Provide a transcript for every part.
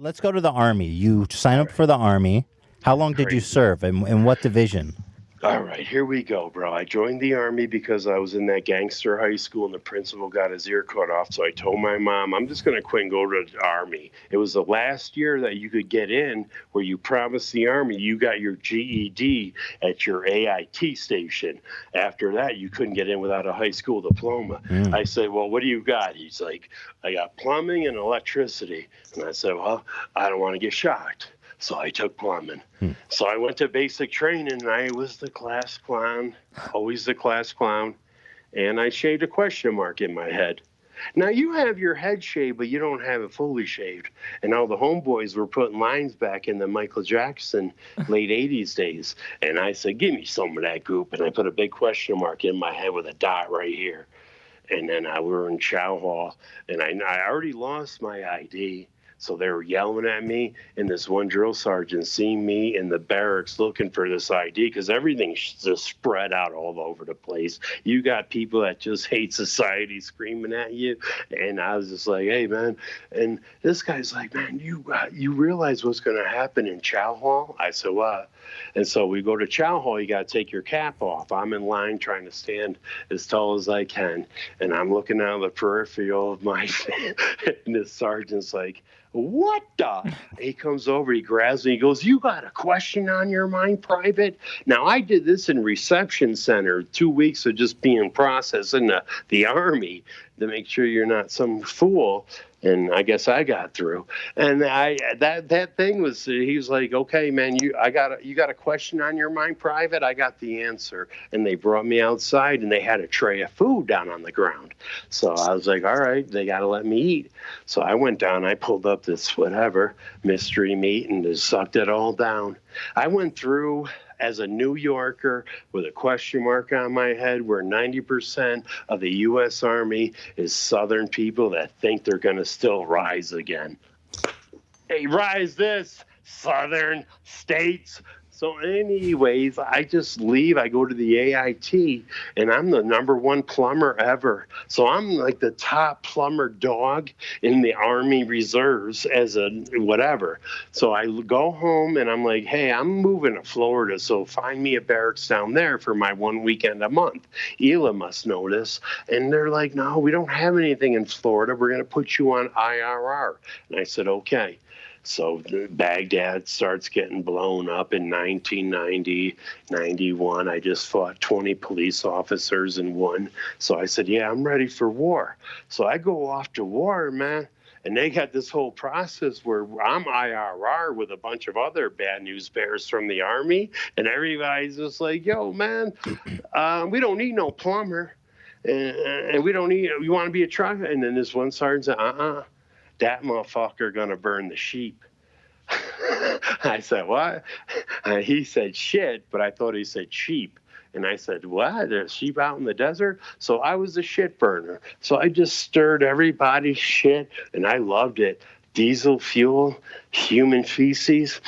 Let's go to the Army. You sign up for the Army. How long did you Crazy. serve, and what division? All right, here we go, bro. I joined the Army because I was in that gangster high school and the principal got his ear cut off. So I told my mom, I'm just going to quit and go to the Army. It was the last year that you could get in where you promised the Army you got your GED at your AIT station. After that, you couldn't get in without a high school diploma. I said, well, what do you got? He's like, I got plumbing and electricity. And I said, well, I don't want to get shocked. So I took plumbing. So I went to basic training, and I was the class clown, always the class clown. And I shaved a question mark in my head. Now, you have your head shaved, but you don't have it fully shaved. And all the homeboys were putting lines back in the Michael Jackson late 80s days. And I said, give me some of that goop. And I put a big question mark in my head with a dot right here. And then we were in Chow Hall, and I already lost my ID. So they were yelling at me, and this one drill sergeant seen me in the barracks looking for this ID because everything's just spread out all over the place. You got people that just hate society screaming at you, and I was just like, hey, man. And this guy's like, man, you realize what's going to happen in Chow Hall? I said, what? And so we go to Chow Hall, you got to take your cap off. I'm in line trying to stand as tall as I can, and I'm looking out of the peripheral of my and this sergeant's like, what the? He comes over, he grabs me, he goes, you got a question on your mind, Private? Now, I did this in reception center, 2 weeks of just being processed in the Army to make sure you're not some fool. And I guess I got through. And that thing was, he was like, okay, man, you got a question on your mind, Private? I got the answer. And they brought me outside, and they had a tray of food down on the ground. So I was like, all right, they got to let me eat. So I went down, I pulled up this whatever mystery meat and just sucked it all down. I went through as a New Yorker with a question mark on my head, where 90% of the U.S. Army is Southern people that think they're going to still rise again. Hey, rise this, Southern states. So anyways, I just leave. I go to the AIT, and I'm the #1 plumber ever. So I'm like the top plumber dog in the Army Reserves as a whatever. So I go home, and I'm like, hey, I'm moving to Florida, so find me a barracks down there for my 1 weekend a month. Ela must know this. And they're like, no, we don't have anything in Florida. We're going to put you on IRR. And I said, okay. So Baghdad starts getting blown up in 1990, 91. I just fought 20 police officers and won. So I said, yeah, I'm ready for war. So I go off to war, man. And they got this whole process where I'm IRR with a bunch of other bad news bears from the Army. And everybody's just like, yo, man, we don't need no plumber. And we don't need, you want to be a truck? And then this one sergeant said, that motherfucker gonna burn the sheep. I said, what? He said shit, but I thought he said sheep. And I said, what? There's sheep out in the desert? So I was a shit burner. So I just stirred everybody's shit, and I loved it. Diesel fuel, human feces,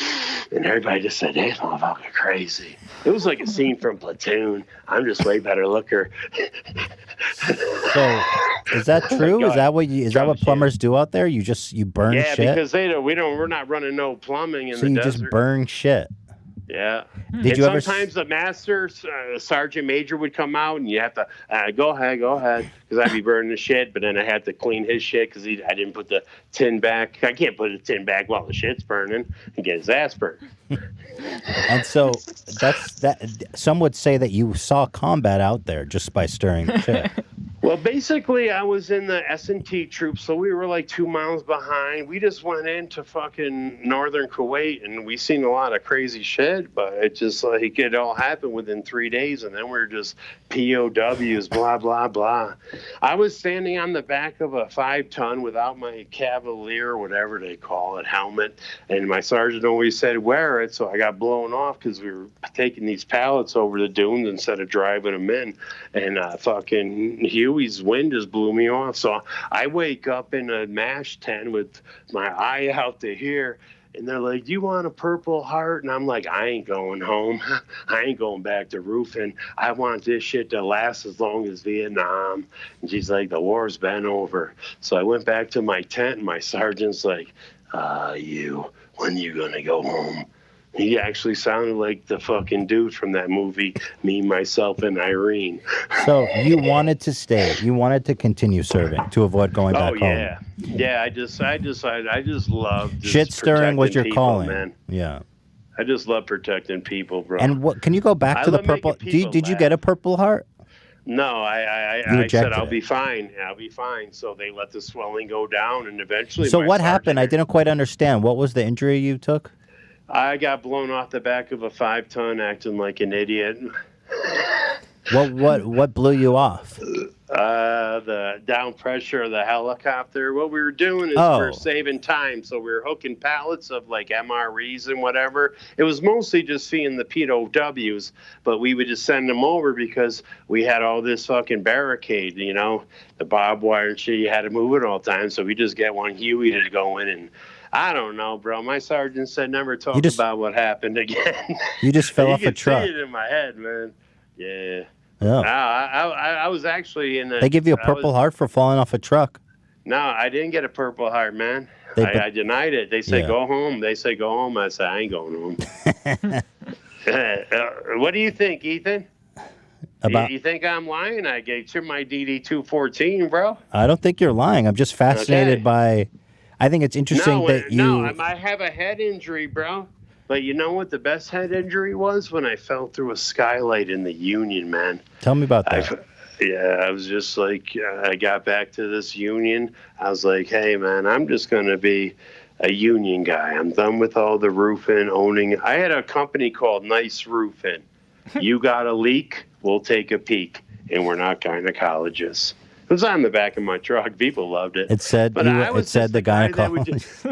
and everybody just said, hey, motherfucker, crazy. It was like a scene from Platoon. I'm just way better looker. So, is that true? Is that what plumbers do out there? You burn shit? Yeah, because we're not running no plumbing in the desert. So you just burn shit. Yeah. Did you ever? Sometimes the master sergeant major would come out, and you have to go ahead, because I'd be burning the shit. But then I had to clean his shit because I didn't put the tin back. I can't put the tin back while the shit's burning and get his ass burned. And so that's that. Some would say that you saw combat out there just by stirring the shit. Well, basically, I was in the S&T troops, so we were like 2 miles behind. We just went into fucking northern Kuwait, and we seen a lot of crazy shit, but it just like it all happened within 3 days, and then we were just POWs, blah, blah, blah. I was standing on the back of a 5-ton without my Cavalier, whatever they call it, helmet, and my sergeant always said, wear it, so I got blown off because we were taking these pallets over the dunes instead of driving them in, and fucking Huey's wind just blew me off. So I wake up in a MASH tent with my eye out to here, and they're like, do you want a Purple Heart? And I'm like, I ain't going home. I ain't going back to roofing. I want this shit to last as long as Vietnam. And she's like, the war's been over. So I went back to my tent, and my sergeant's like, You, when you gonna go home? He actually sounded like the fucking dude from that movie, Me, Myself, and Irene. So you wanted to stay. You wanted to continue serving to avoid going Oh back home. yeah. I just love just Shit stirring was protecting your people, calling. man. Yeah. I just love protecting people, bro. And what? Can you go back I to the love making purple? people Did you get a laugh. Purple Heart? No, You I said rejected I'll it. be fine. I'll be fine. So they let the swelling go down, and eventually, So my what happened? I sergeant, didn't quite understand. What was the injury you took? I got blown off the back of a 5-ton, acting like an idiot. What blew you off? The down pressure of the helicopter. What we were doing is we were Oh, saving time, so we were hooking pallets of like MREs and whatever. It was mostly just seeing the POWs, but we would just send them over because we had all this fucking barricade, the barbed wire and shit. You had to move it all the time, so we just get one Huey to go in and. I don't know, bro. My sergeant said never talk about what happened again. You just fell you off a can truck. see it in my head, man. Yeah. Yeah. I was actually in They give you a Purple Heart for falling off a truck. No, I didn't get a Purple Heart, man. But- I denied it. They said, Yeah. go home. They said, go home. I said, I ain't going home. What do you think, Ethan? You think I'm lying? I gave you my DD-214, bro. I don't think you're lying. I'm just fascinated by. I think it's interesting that you. No, I have a head injury, bro. But you know what the best head injury was? When I fell through a skylight in the Union, man. Tell me about that. I was just like, I got back to this Union. I was like, hey, man, I'm just going to be a Union guy. I'm done with all the roofing, owning. I had a company called Nice Roofing. You got a leak, we'll take a peek. And we're not gynecologists. It was on the back of my truck. People loved it. It said But it said the gynecologist.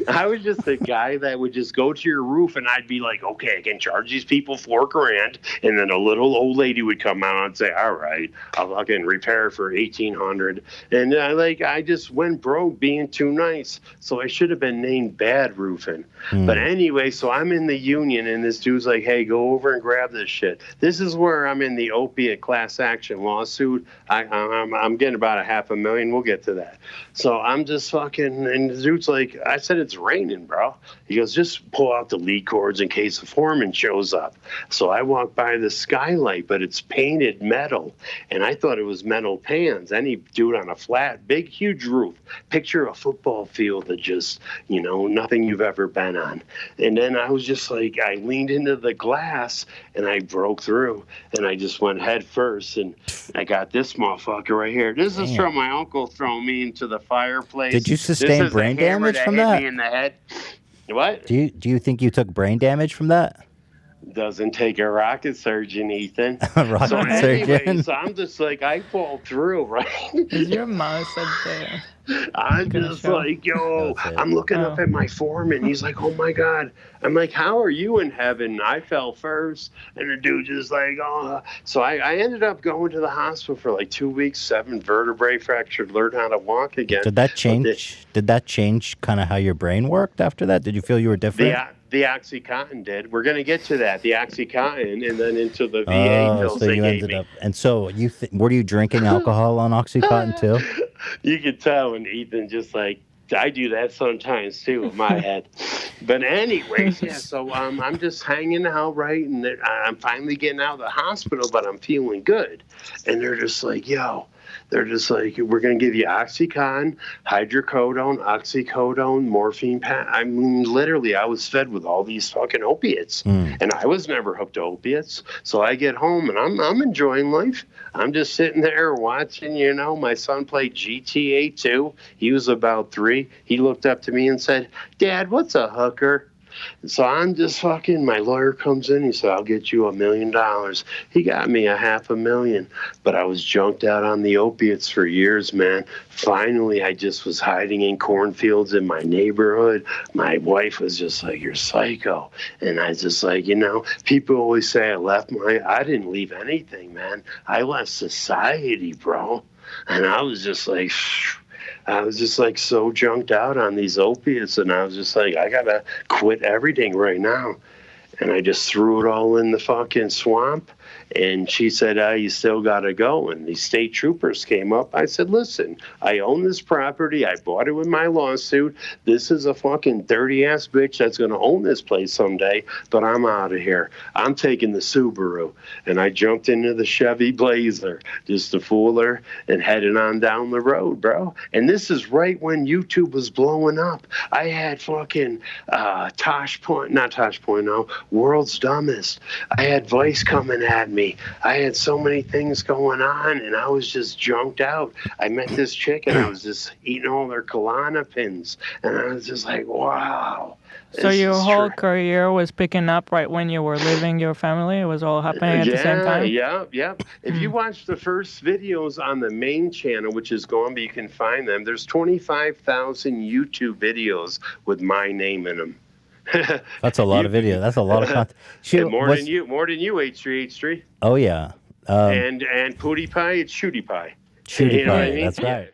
I was just the guy that would just go to your roof, and I'd be like, okay, I can charge these people $4,000, and then a little old lady would come out and say, all right, I'll fucking repair for $1,800, and I just went broke being too nice, so I should have been named Bad Roofing. But anyway, so I'm in the Union, and this dude's like, hey, go over and grab this shit. This is where I'm in the opiate class action lawsuit. I'm getting about $500,000. We'll get to that. So I'm just fucking, and the dude's like, I said, it's raining, bro. He goes, just pull out the lead cords in case the foreman shows up. So I walk by the skylight, but it's painted metal. And I thought it was metal pans. Any dude on a flat, big, huge roof. Picture a football field that just, nothing you've ever been on. And then I was just like, I leaned into the glass and I broke through and I just went head first. And I got this motherfucker right here. This is from my uncle throwing me into the fireplace. Did you sustain brain damage from that? Hit me in the head. What? Do you think you took brain damage from that? Doesn't take a rocket surgeon, Ethan. A rocket surgeon? So I'm just like, I fall through, right? Is your mouse up there? I'm just like, yo, I'm looking up at my foreman. He's like, oh my God. I'm like, how are you in heaven? I fell first. And the dude just like, oh. So I ended up going to the hospital for like 2 weeks, 7 vertebrae fractured, learned how to walk again. Did that change? Did that change kind of how your brain worked after that? Did you feel you were different? The Oxycontin did. We're going to get to that. The Oxycontin and then into the VA pills so they you gave ended me. up. And so were you drinking alcohol on Oxycontin too? You could tell when Ethan just like, I do that sometimes too in my head. But anyways, yeah, so I'm just hanging out, right? And I'm finally getting out of the hospital, but I'm feeling good. And they're just like, yo, they're just like, we're going to give you Oxycontin, hydrocodone, oxycodone, morphine. I mean, literally, I was fed with all these fucking opiates. And I was never hooked to opiates. So I get home and I'm enjoying life. I'm just sitting there watching, my son played GTA 2. He was about 3. He looked up to me and said, Dad, what's a hooker? So I'm just fucking, my lawyer comes in, he said, I'll get you $1 million. He got me $500,000, but I was junked out on the opiates for years, man. Finally, I just was hiding in cornfields in my neighborhood. My wife was just like, you're psycho. And I just like, people always say I didn't leave anything, man. I left society, bro. And I was just like, so junked out on these opiates, and I was just like, I gotta quit everything right now. And I just threw it all in the fucking swamp. And she said, you still got to go. And these state troopers came up. I said, listen, I own this property. I bought it with my lawsuit. This is a fucking dirty-ass bitch that's going to own this place someday, but I'm out of here. I'm taking the Subaru. And I jumped into the Chevy Blazer just to fool her and headed on down the road, bro. And this is right when YouTube was blowing up. I had fucking World's Dumbest. I had Vice coming at me. I had so many things going on, and I was just junked out. I met this chick, and I was just eating all their Kalana pins, and I was just like, wow. So your whole career was picking up right when you were leaving your family? It was all happening at the same time? Yeah. If you watch the first videos on the main channel, which is gone, but you can find them, there's 25,000 YouTube videos with my name in them. That's a lot of video. That's a lot of content. More than you, H3H3. Oh yeah. And Pootie Pie, it's Shootie Pie. Shootie You know Pie. what I mean? That's right.